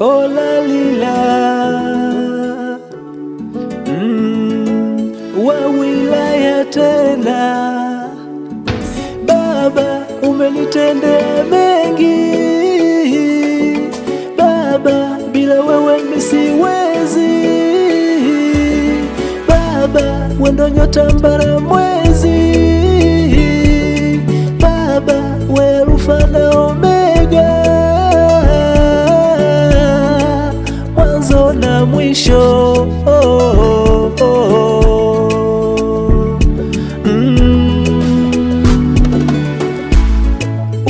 oh la lila, wa wilaya tena. Baba umenitendea mengi, Baba bila wewe mimi siwezi. Baba wendo nyota mbara mwezi, Baba we Alfa na Omega, mwanzo na mwisho.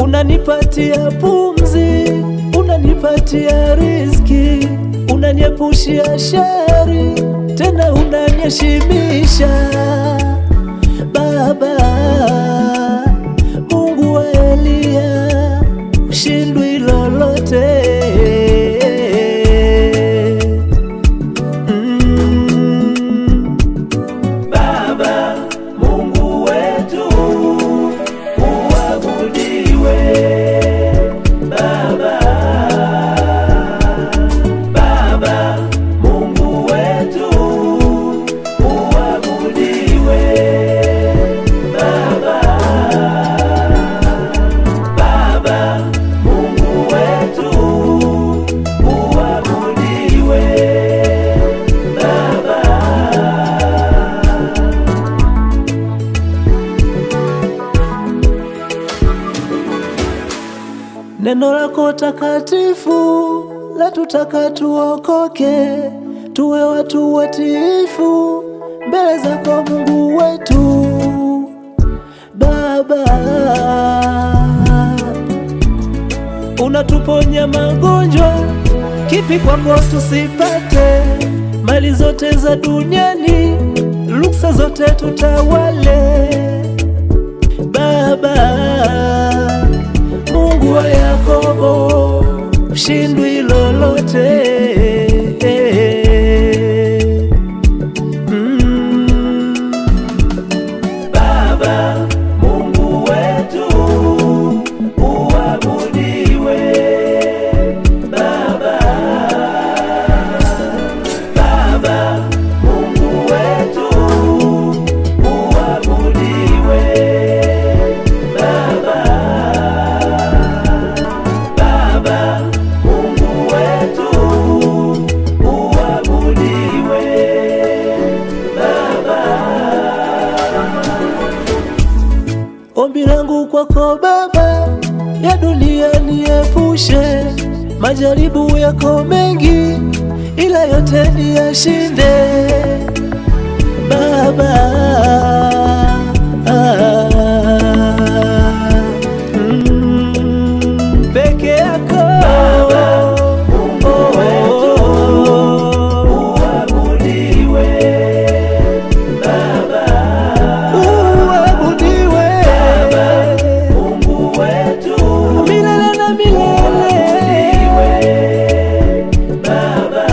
Unanipatia pumzi, unanipatia riziki, unaniepushia shari, tena unaniheshimisha. Baba Mungu wa Elia, ushindwi lolote. Baba Mungu wetu uabudiwe. Baba Mungu wetu uabudiwe. Baba Mungu wetu uabudiwe. Baba neno lako takatifu latutaka tuokoke, tuwe watu watiifu mbele zako Mungu wetu. Baba unatuponya magonjwa, kipi kwako tusipate? Mali zote za duniani, luksa zote tutawale. Baba Mungu wa Yakobo, ushindwi lolote. Baba Mungu wetu uabudiwe. Baba Mungu wetu uabudiwe. Baba Mungu wetu uabudiwe. Baba ombi langu kwako Baba, ya dunia niepushe, majaribu yako mengi, ila yote niyashinde. Baba peke yako Baba Mungu wetu uabudiwe. Baba uabudiwe. Baba Mungu wetu milele na milele. Baba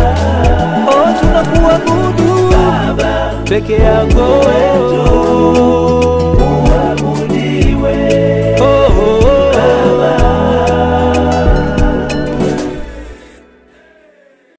tunakuabudu Baba peke yako wetu.